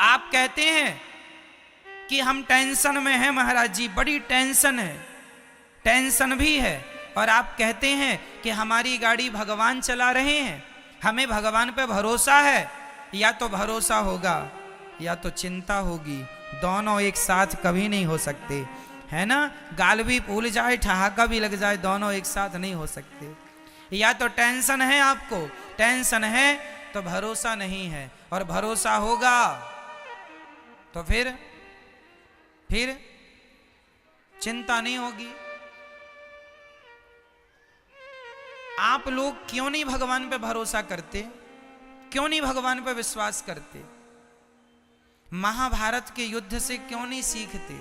आप कहते हैं कि हम टेंशन में हैं महाराज जी, बड़ी टेंशन है, टेंशन भी है। और आप कहते हैं कि हमारी गाड़ी भगवान चला रहे हैं, हमें भगवान पे भरोसा है। या तो भरोसा होगा या तो चिंता होगी, दोनों एक साथ कभी नहीं हो सकते, है ना। गाल भी फूल जाए, ठहाका भी लग जाए, दोनों एक साथ नहीं हो सकते। या तो टेंशन है, आपको टेंशन है तो भरोसा नहीं है, और भरोसा होगा तो फिर चिंता नहीं होगी। आप लोग क्यों नहीं भगवान पे भरोसा करते, क्यों नहीं भगवान पे विश्वास करते? महाभारत के युद्ध से क्यों नहीं सीखते?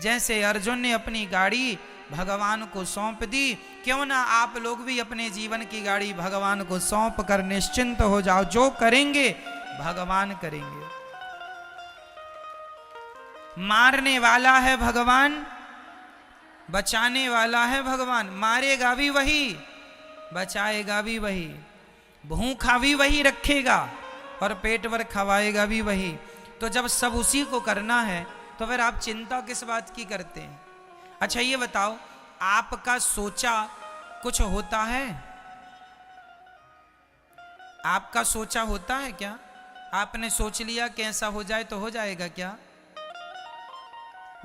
जैसे अर्जुन ने अपनी गाड़ी भगवान को सौंप दी, क्यों ना आप लोग भी अपने जीवन की गाड़ी भगवान को सौंप कर निश्चिंत हो जाओ। जो करेंगे भगवान करेंगे। मारने वाला है भगवान, बचाने वाला है भगवान। मारेगा भी वही, बचाएगा भी वही, भूखा भी वही रखेगा और पेट भर खवाएगा भी वही। तो जब सब उसी को करना है तो फिर आप चिंता किस बात की करते हैं? अच्छा ये बताओ, आपका सोचा कुछ होता है? आपका सोचा होता है क्या? आपने सोच लिया कि ऐसा हो जाए तो हो जाएगा क्या?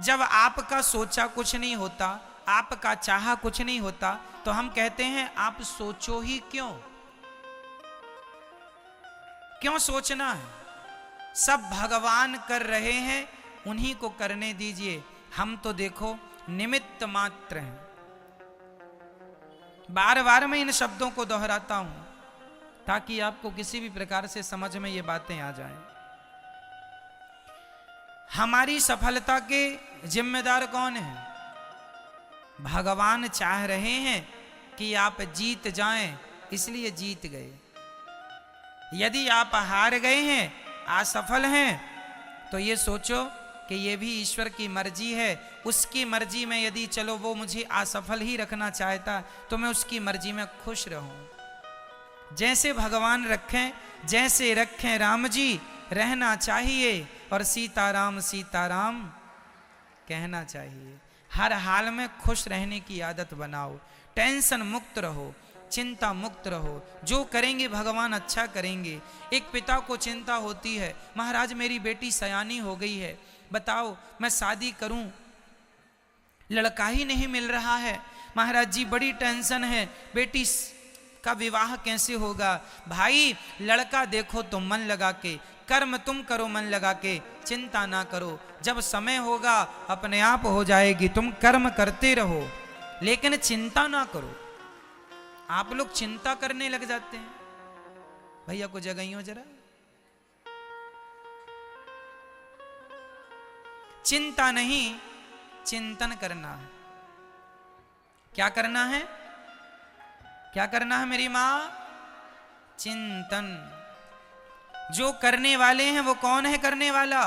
जब आपका सोचा कुछ नहीं होता, आपका चाहा कुछ नहीं होता, तो हम कहते हैं आप सोचो ही क्यों? क्यों सोचना है? सब भगवान कर रहे हैं, उन्हीं को करने दीजिए। हम तो देखो निमित्त मात्र हैं। बार बार मैं इन शब्दों को दोहराता हूं ताकि आपको किसी भी प्रकार से समझ में ये बातें आ जाएं। हमारी सफलता के जिम्मेदार कौन है? भगवान चाह रहे हैं कि आप जीत जाएं, इसलिए जीत गए। यदि आप हार गए हैं, असफल हैं, तो ये सोचो कि ये भी ईश्वर की मर्जी है। उसकी मर्जी में यदि चलो वो मुझे असफल ही रखना चाहता तो मैं उसकी मर्जी में खुश रहूं। जैसे भगवान रखें, जैसे रखें राम जी, रहना चाहिए। और सीताराम सीताराम कहना चाहिए। हर हाल में खुश रहने की आदत बनाओ, टेंशन मुक्त रहो, चिंता मुक्त रहो। जो करेंगे भगवान अच्छा करेंगे। एक पिता को चिंता होती है, महाराज मेरी बेटी सयानी हो गई है, बताओ मैं शादी करूं, लड़का ही नहीं मिल रहा है, महाराज जी बड़ी टेंशन है, बेटी का विवाह कैसे होगा? भाई लड़का देखो तो मन लगा के, कर्म तुम करो मन लगा के, चिंता ना करो, जब समय होगा अपने आप हो जाएगी। तुम कर्म करते रहो लेकिन चिंता ना करो। आप लोग चिंता करने लग जाते हैं। भैया को जगाइयो जरा। चिंता नहीं, चिंतन करना है। क्या करना है? क्या करना है मेरी मां? चिंतन। जो करने वाले हैं वो कौन है करने वाला?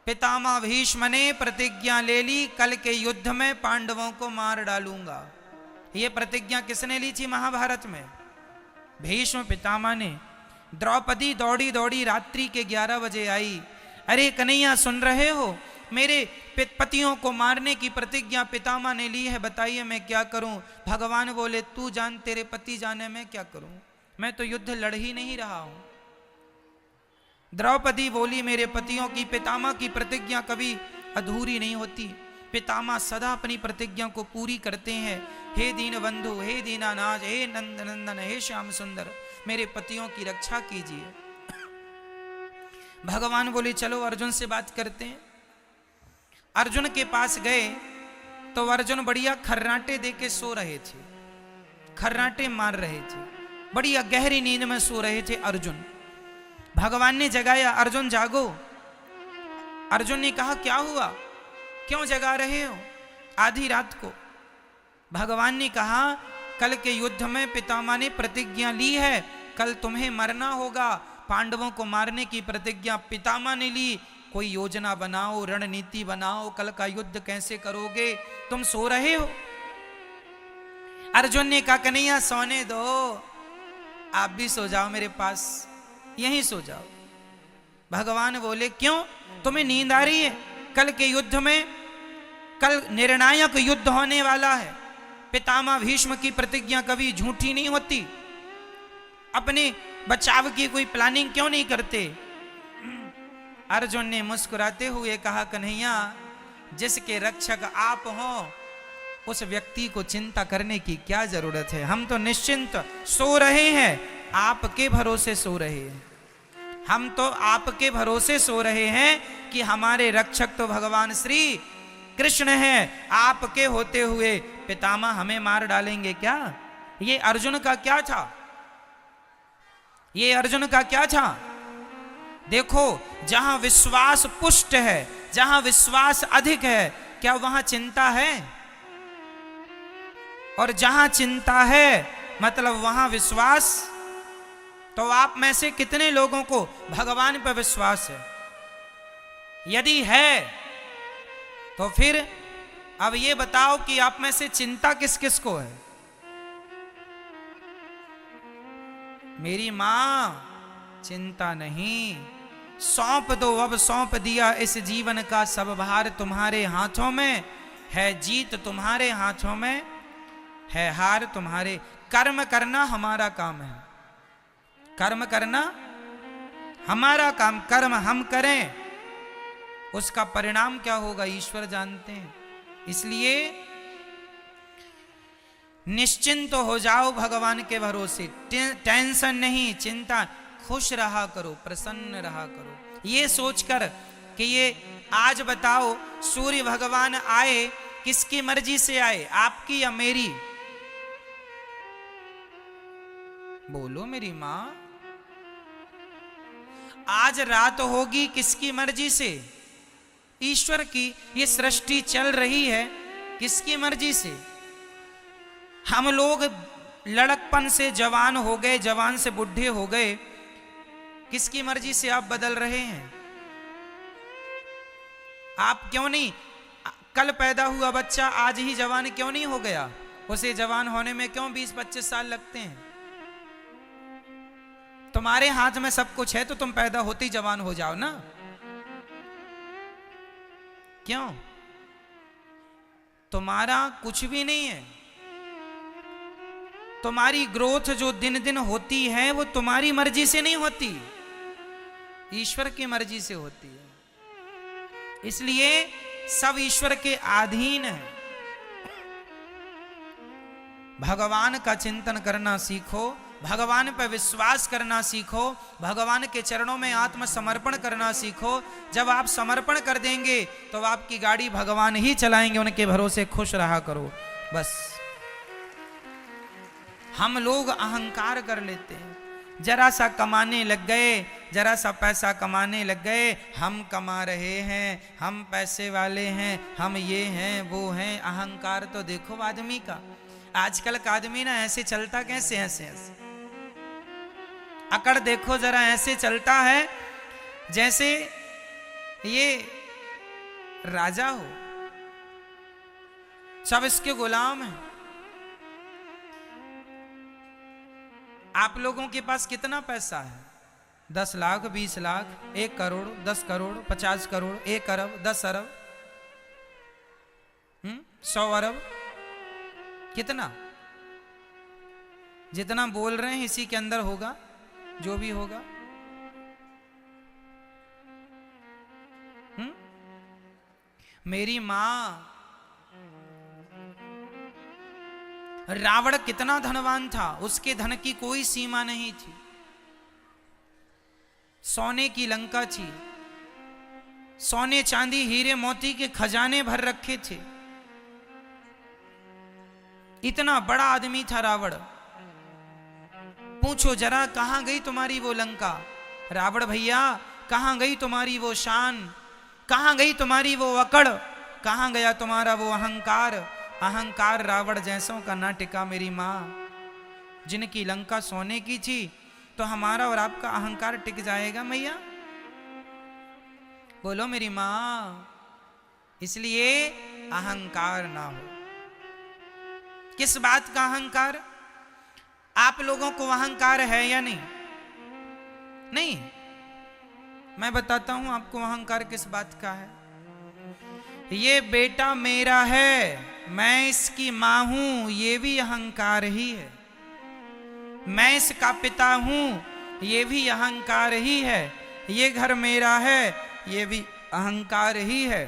पितामह भीष्म ने प्रतिज्ञा ले ली, कल के युद्ध में पांडवों को मार डालूंगा। ये प्रतिज्ञा किसने ली थी महाभारत में? भीष्म पितामह ने। द्रौपदी दौड़ी दौड़ी रात्रि के 11 बजे आई। अरे कन्हैया सुन रहे हो, मेरे पतियों को मारने की प्रतिज्ञा पितामह ने ली है, बताइए मैं क्या करूं? भगवान बोले तू जान, तेरे पति जाने मैं क्या करूं? मैं तो युद्ध लड़ ही नहीं रहा हूं। द्रौपदी बोली मेरे पतियों की, पितामह की प्रतिज्ञा कभी अधूरी नहीं होती। पितामह सदा अपनी प्रतिज्ञा को पूरी करते हैं। हे दीन बंधु, हे दीनानाथ, हे नंद नंदन, हे श्याम सुंदर, मेरे पतियों की रक्षा कीजिए। भगवान बोले चलो अर्जुन से बात करते हैं। अर्जुन के पास गए तो अर्जुन बढ़िया खर्राटे दे के सो रहे थे, खर्राटे मार रहे थे, बढ़िया गहरी नींद में सो रहे थे अर्जुन। भगवान ने जगाया, अर्जुन जागो। अर्जुन ने कहा क्या हुआ, क्यों जगा रहे हो आधी रात को? भगवान ने कहा कल के युद्ध में पितामह ने प्रतिज्ञा ली है, कल तुम्हें मरना होगा, पांडवों को मारने की प्रतिज्ञा पितामह ने ली। कोई योजना बनाओ, रणनीति बनाओ, कल का युद्ध कैसे करोगे? तुम सो रहे हो। अर्जुन ने कहा कन्हैया सोने दो, आप भी सो जाओ मेरे पास, यहीं सो जाओ। भगवान बोले क्यों, तुम्हें नींद आ रही है? कल के युद्ध में, कल निर्णायक युद्ध होने वाला है। पितामह भीष्म की प्रतिज्ञा कभी झूठी नहीं होती। अपने बचाव की कोई प्लानिंग क्यों नहीं करते? अर्जुन ने मुस्कुराते हुए कहा, कन्हैया, जिसके रक्षक आप हो उस व्यक्ति को चिंता करने की क्या जरूरत है? हम तो निश्चिंत सो रहे हैं, आपके भरोसे सो रहे हैं। हम तो आपके भरोसे सो रहे हैं कि हमारे रक्षक तो भगवान श्री कृष्ण हैं। आपके होते हुए पितामह हमें मार डालेंगे क्या? ये अर्जुन का क्या था? ये अर्जुन का क्या था? देखो, जहां विश्वास पुष्ट है, जहां विश्वास अधिक है, क्या वहां चिंता है? और जहां चिंता है मतलब वहां विश्वास। तो आप में से कितने लोगों को भगवान पर विश्वास है? यदि है तो फिर अब ये बताओ कि आप में से चिंता किस किस को है? मेरी मां, चिंता नहीं, सौंप दो, अब सौंप दिया इस जीवन का सब भार तुम्हारे हाथों में है। जीत तुम्हारे हाथों में है, हार तुम्हारे। कर्म करना हमारा काम है, कर्म करना हमारा काम। कर्म हम करें, उसका परिणाम क्या होगा ईश्वर जानते हैं। इसलिए निश्चिंत हो जाओ भगवान के भरोसे। टेंशन नहीं, चिंता, खुश रहा करो, प्रसन्न रहा करो। ये सोचकर कि ये आज बताओ सूर्य भगवान आए, किसकी मर्जी से आए, आपकी या मेरी? बोलो मेरी मां। आज रात होगी किसकी मर्जी से? ईश्वर की। ये सृष्टि चल रही है किसकी मर्जी से? हम लोग लड़कपन से जवान हो गए, जवान से बुढ़े हो गए, किसकी मर्जी से आप बदल रहे हैं? आप क्यों नहीं, कल पैदा हुआ बच्चा आज ही जवान क्यों नहीं हो गया? उसे जवान होने में क्यों 20-25 साल लगते हैं? तुम्हारे हाथ में सब कुछ है तो तुम पैदा होते ही जवान हो जाओ ना। क्यों? तुम्हारा कुछ भी नहीं है। तुम्हारी ग्रोथ जो दिन दिन होती है वो तुम्हारी मर्जी से नहीं होती, ईश्वर की मर्जी से होती है। इसलिए सब ईश्वर के अधीन है। भगवान का चिंतन करना सीखो, भगवान पर विश्वास करना सीखो, भगवान के चरणों में आत्मसमर्पण करना सीखो। जब आप समर्पण कर देंगे तो आपकी गाड़ी भगवान ही चलाएंगे, उनके भरोसे खुश रहा करो बस। हम लोग अहंकार कर लेते हैं, जरा सा कमाने लग गए, जरा सा पैसा कमाने लग गए, हम कमा रहे हैं, हम पैसे वाले हैं, हम ये हैं वो हैं। अहंकार तो देखो आदमी का, आजकल का आदमी ना ऐसे चलता कैसे, ऐसे ऐसे अकड़ देखो जरा, ऐसे चलता है जैसे ये राजा हो, सब इसके गुलाम हैं। आप लोगों के पास कितना पैसा है? 10 लाख, 20 लाख, 1 करोड़, 10 करोड़, 50 करोड़, 1 अरब, 10 अरब, 100 अरब, कितना? जितना बोल रहे हैं इसी के अंदर होगा जो भी होगा। मेरी मां, रावण कितना धनवान था, उसके धन की कोई सीमा नहीं थी। सोने की लंका थी, सोने चांदी हीरे मोती के खजाने भर रखे थे। इतना बड़ा आदमी था रावण। पूछो जरा कहां गई तुम्हारी वो लंका? रावण भैया कहां गई तुम्हारी वो शान? कहां गई तुम्हारी वो अकड़? कहां गया तुम्हारा वो अहंकार? अहंकार रावण जैसों का ना टिका मेरी मां। जिनकी लंका सोने की थी तो हमारा और आपका अहंकार टिक जाएगा मैया? बोलो मेरी मां। इसलिए अहंकार ना हो। किस बात का अहंकार? आप लोगों को अहंकार है या नहीं? नहीं। मैं बताता हूं आपको अहंकार किस बात का है। ये बेटा मेरा है, मैं इसकी मां हूं, ये भी अहंकार ही है। मैं इसका पिता हूं, ये भी अहंकार ही है। ये घर मेरा है, ये भी अहंकार ही है।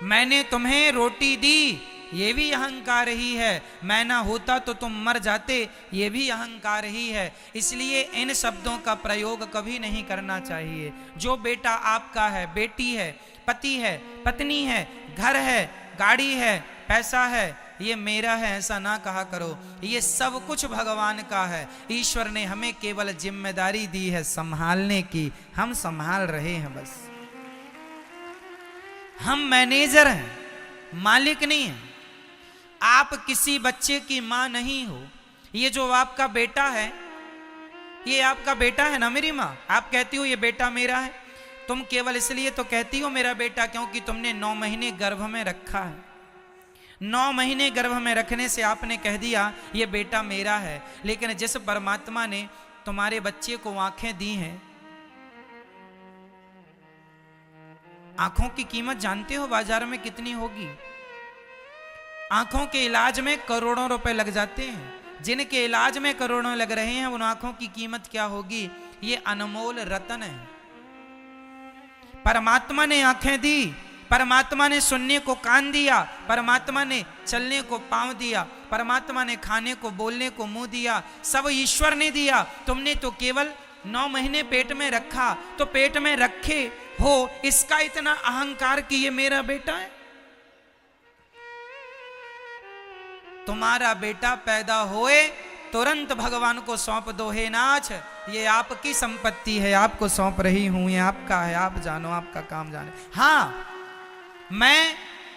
मैंने तुम्हें रोटी दी, ये भी अहंकार ही है। मैं ना होता तो तुम मर जाते, ये भी अहंकार ही है। इसलिए इन शब्दों का प्रयोग कभी नहीं करना चाहिए। जो बेटा आपका है, बेटी है, पति है, पत्नी है, घर है, गाड़ी है, पैसा है, ये मेरा है ऐसा ना कहा करो। ये सब कुछ भगवान का है। ईश्वर ने हमें केवल जिम्मेदारी दी है संभालने की, हम संभाल रहे हैं बस। हम मैनेजर हैं, मालिक नहीं हैं। आप किसी बच्चे की मां नहीं हो। ये जो आपका बेटा है, ये आपका बेटा है ना मेरी मां। आप कहती हो ये बेटा मेरा है, तुम केवल इसलिए तो कहती हो मेरा बेटा क्योंकि तुमने 9 महीने गर्भ में रखा है। 9 महीने गर्भ में रखने से आपने कह दिया ये बेटा मेरा है। लेकिन जिस परमात्मा ने तुम्हारे बच्चे को आंखें दी हैं, आंखों की कीमत जानते हो बाजार में कितनी होगी? आंखों के इलाज में करोड़ों रुपए लग जाते हैं। जिनके इलाज में करोड़ों लग रहे हैं उन आंखों की कीमत क्या होगी? ये अनमोल रतन है। परमात्मा ने आंखें दी, परमात्मा ने सुनने को कान दिया, परमात्मा ने चलने को पांव दिया, परमात्मा ने खाने को बोलने को मुंह दिया, सब ईश्वर ने दिया। तुमने तो केवल 9 महीने पेट में रखा, तो पेट में रखे हो इसका इतना अहंकार कि ये मेरा बेटा है। तुम्हारा बेटा पैदा होए तुरंत भगवान को सौंप दो, हे नाथ ये आपकी संपत्ति है, आपको सौंप रही हूं, ये आपका है, आप जानो, आपका काम जाने। हाँ, मैं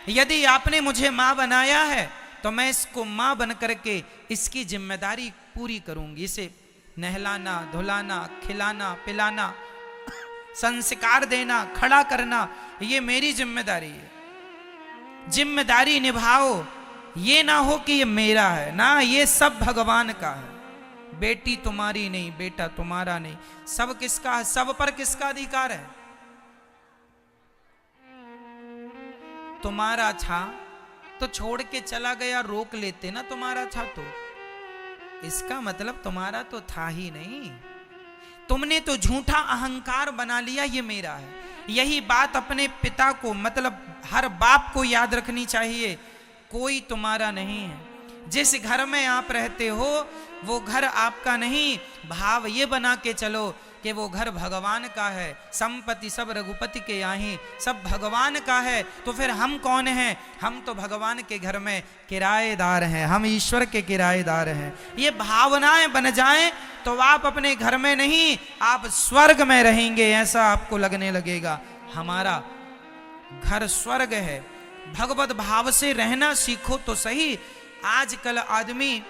यदि आपने मुझे मां बनाया है तो मैं इसको मां बन करके इसकी जिम्मेदारी पूरी करूंगी। इसे नहलाना, धुलाना, खिलाना, पिलाना, संस्कार देना, खड़ा करना, ये मेरी जिम्मेदारी है। जिम्मेदारी निभाओ, ये ना हो कि ये मेरा है ना, ये सब भगवान का है। बेटी तुम्हारी नहीं, बेटा तुम्हारा नहीं, सब किसका है? सब पर किसका अधिकार है? तुम्हारा था तो छोड़ के चला गया, रोक लेते ना तुम्हारा था तो। इसका मतलब तुम्हारा तो था ही नहीं, तुमने तो झूठा अहंकार बना लिया ये मेरा है। यही बात अपने पिता को, मतलब हर बाप को याद रखनी चाहिए। कोई तुम्हारा नहीं है। जिस घर में आप रहते हो वो घर आपका नहीं। भाव ये बना के चलो कि वो घर भगवान का है। संपत्ति सब रघुपति के यहाँ, सब भगवान का है। तो फिर हम कौन हैं? हम तो भगवान के घर में किराएदार हैं, हम ईश्वर के किराएदार हैं। ये भावनाएं बन जाएं तो आप अपने घर में नहीं, आप स्वर्ग में रहेंगे, ऐसा आपको लगने लगेगा। हमारा घर स्वर्ग है। भगवत भाव से रहना सीखो तो सही। आजकल आदमी,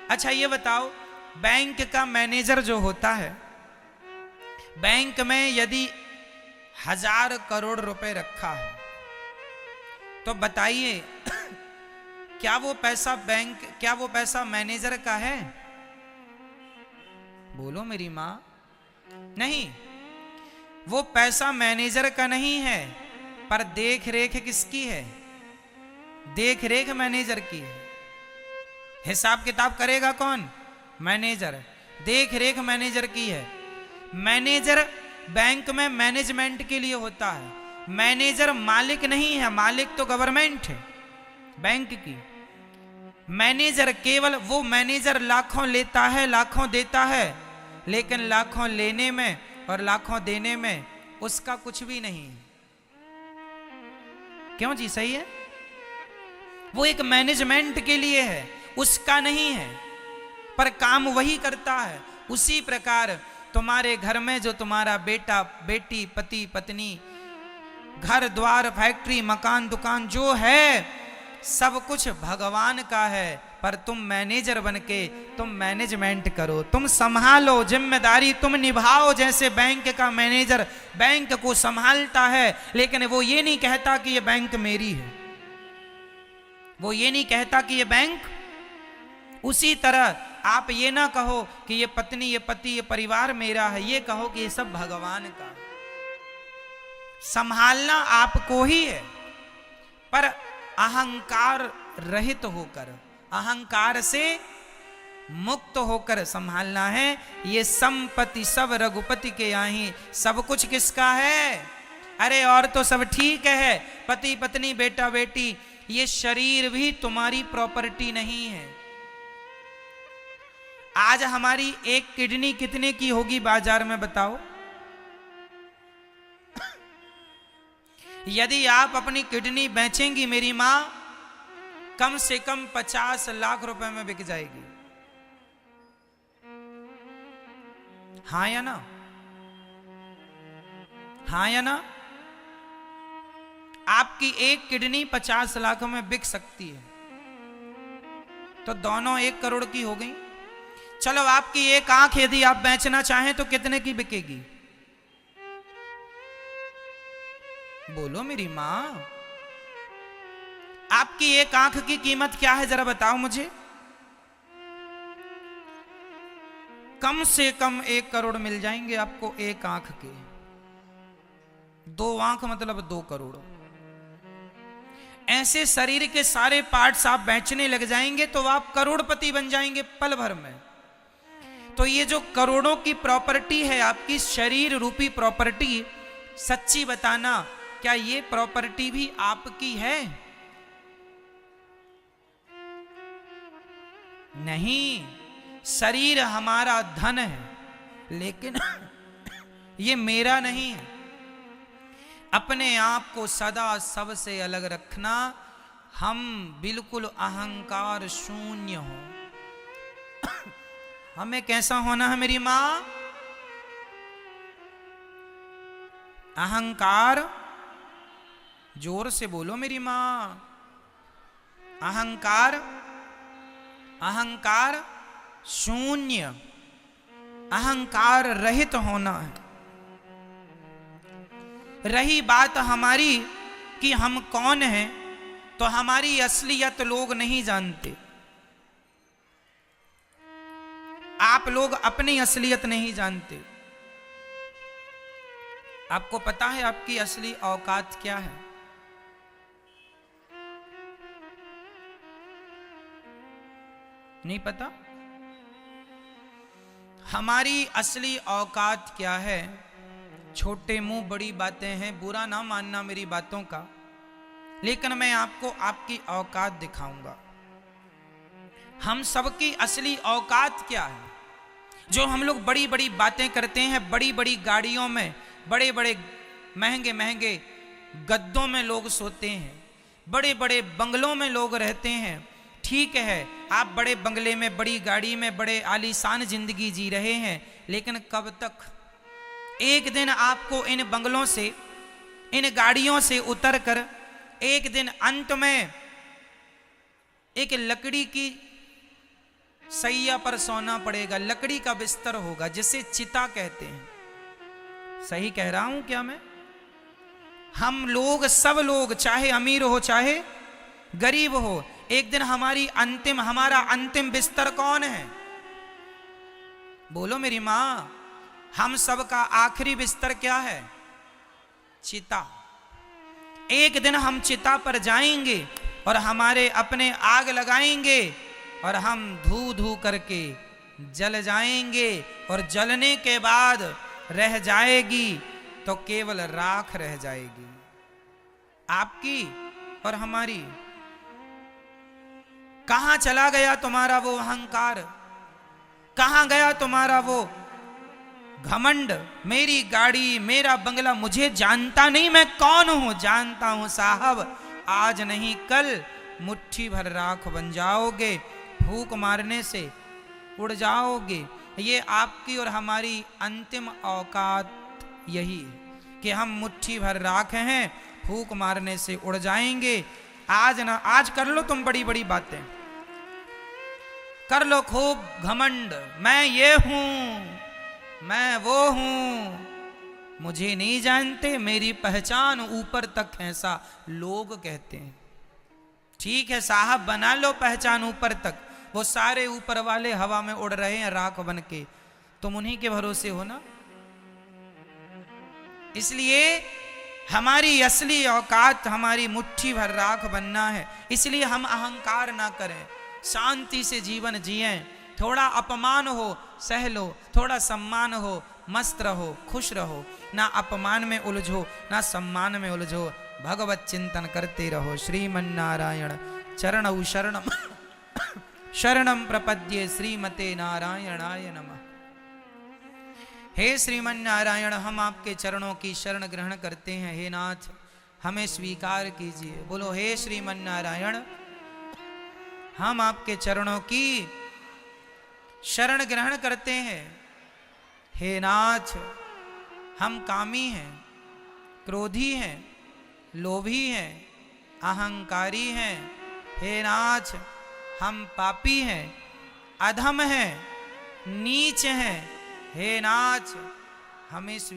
अच्छा ये बताओ, बैंक का मैनेजर जो होता है, बैंक में यदि 1000 करोड़ रुपए रखा है तो बताइए क्या वो पैसा बैंक, क्या वो पैसा मैनेजर का है? बोलो मेरी मां। नहीं, वो पैसा मैनेजर का नहीं है, पर देख रेख किसकी है? देख रेख मैनेजर की है। हिसाब किताब करेगा कौन? मैनेजर। देख रेख मैनेजर की है। मैनेजर बैंक में मैनेजमेंट के लिए होता है। मैनेजर मालिक नहीं है, मालिक तो गवर्नमेंट है बैंक की। मैनेजर केवल वो मैनेजर लाखों लेता है, लाखों देता है, लेकिन लाखों लेने में और लाखों देने में उसका कुछ भी नहीं है। क्यों जी? सही है। वो एक मैनेजमेंट के लिए है, उसका नहीं है, पर काम वही करता है। उसी प्रकार तुम्हारे घर में जो तुम्हारा बेटा, बेटी, पति, पत्नी, घर द्वार, फैक्ट्री, मकान, दुकान जो है, सब कुछ भगवान का है। पर तुम मैनेजर बनके तुम मैनेजमेंट करो, तुम संभालो, जिम्मेदारी तुम निभाओ। जैसे बैंक का मैनेजर बैंक को संभालता है, लेकिन वो ये नहीं कहता कि ये बैंक मेरी है। वो ये नहीं कहता कि ये बैंक उसी तरह आप ये ना कहो कि ये पत्नी, ये पति, ये परिवार मेरा है, ये कहो कि ये सब भगवान का है। संभालना आपको ही है, पर अहंकार रहित होकर, अहंकार से मुक्त होकर संभालना है। ये संपत्ति सब रघुपति के यहाँ, सब कुछ किसका है? अरे और तो सब ठीक है, पति पत्नी बेटा बेटी, ये शरीर भी तुम्हारी प्रॉपर्टी नहीं है। आज हमारी एक किडनी कितने की होगी बाजार में बताओ? यदि आप अपनी किडनी बेचेंगी मेरी मां, कम से कम 50 लाख रुपए में बिक जाएगी। हाँ या ना? हाँ या ना? आपकी एक किडनी 50 लाख में बिक सकती है, तो दोनों 1 करोड़ की हो गई। चलो आपकी एक आंख यदि आप बेचना चाहें तो कितने की बिकेगी? बोलो मेरी मां, आपकी एक आंख की कीमत क्या है जरा बताओ मुझे। कम से कम 1 करोड़ मिल जाएंगे आपको एक आंख के। 2 आंख मतलब 2 करोड़। ऐसे शरीर के सारे पार्ट्स आप बेचने लग जाएंगे तो आप करोड़पति बन जाएंगे पल भर में। तो ये जो करोड़ों की प्रॉपर्टी है आपकी, शरीर रूपी प्रॉपर्टी, सच्ची बताना क्या ये प्रॉपर्टी भी आपकी है? नहीं, शरीर हमारा धन है, लेकिन ये मेरा नहीं है। अपने आप को सदा सबसे अलग रखना, हम बिल्कुल अहंकार शून्य हो। हमें कैसा होना है मेरी मां? अहंकार, जोर से बोलो मेरी मां, अहंकार, अहंकार शून्य, अहंकार रहित होना है। रही बात हमारी कि हम कौन हैं, तो हमारी असलियत लोग नहीं जानते। आप लोग अपनी असलियत नहीं जानते। आपको पता है आपकी असली औकात क्या है? नहीं पता? हमारी असली औकात क्या है? छोटे मुंह बड़ी बातें हैं, बुरा ना मानना मेरी बातों का, लेकिन मैं आपको आपकी औकात दिखाऊंगा। हम सबकी असली औकात क्या है? जो हम लोग बड़ी बड़ी बातें करते हैं, बड़ी बड़ी गाड़ियों में, बड़े बड़े महंगे महंगे गद्दों में लोग सोते हैं, बड़े बड़े बंगलों में लोग रहते हैं। ठीक है, आप बड़े बंगले में, बड़ी गाड़ी में, बड़े आलीशान जिंदगी जी रहे हैं, लेकिन कब तक? एक दिन आपको इन बंगलों से, इन गाड़ियों से उतरकर एक दिन अंत में एक लकड़ी की सैया पर सोना पड़ेगा। लकड़ी का बिस्तर होगा जिसे चिता कहते हैं। सही कह रहा हूं क्या मैं? हम लोग, सब लोग, चाहे अमीर हो चाहे गरीब हो, एक दिन हमारा अंतिम बिस्तर कौन है? बोलो मेरी मां, हम सबका आखिरी बिस्तर क्या है? चिता। एक दिन हम चिता पर जाएंगे और हमारे अपने आग लगाएंगे और हम धू धू करके जल जाएंगे, और जलने के बाद रह जाएगी तो केवल राख रह जाएगी, आपकी और हमारी। कहां चला गया तुम्हारा वो अहंकार? कहां गया तुम्हारा वो घमंड? मेरी गाड़ी, मेरा बंगला, मुझे जानता नहीं मैं कौन हूं? जानता हूं साहब, आज नहीं कल मुट्ठी भर राख बन जाओगे, फूंक मारने से उड़ जाओगे। ये आपकी और हमारी अंतिम औकात यही है कि हम मुट्ठी भर राख हैं, फूंक मारने से उड़ जाएंगे। आज कर लो तुम बड़ी बड़ी बातें, कर लो खूब घमंड, मैं ये हूं, मैं वो हूं, मुझे नहीं जानते, मेरी पहचान ऊपर तक, ऐसा लोग कहते हैं। ठीक है साहब, बना लो पहचान ऊपर तक, वो सारे ऊपर वाले हवा में उड़ रहे हैं राख बन के, तुम उन्हीं के भरोसे हो ना। इसलिए हमारी असली औकात हमारी मुट्ठी भर राख बनना है। इसलिए हम अहंकार ना करें, शांति से जीवन जिएं। थोड़ा अपमान हो सह लो, थोड़ा सम्मान हो मस्त रहो, खुश रहो, ना अपमान में उलझो ना सम्मान में उलझो, भगवत चिंतन करते रहो। श्रीमन्नारायण चरणौ शरणम शरणम प्रपद्ये श्रीमते नारायणाय नमः। हे श्रीमन नारायण, हम आपके चरणों की शरण ग्रहण करते हैं। हे नाथ, हमें स्वीकार कीजिए। बोलो हे श्रीमन नारायण, हम आपके चरणों की शरण ग्रहण करते हैं। हे नाथ, हम कामी हैं, क्रोधी हैं, लोभी हैं, अहंकारी हैं। हे नाथ, हम पापी हैं, अधम हैं, नीच हैं। हे नाथ, हमें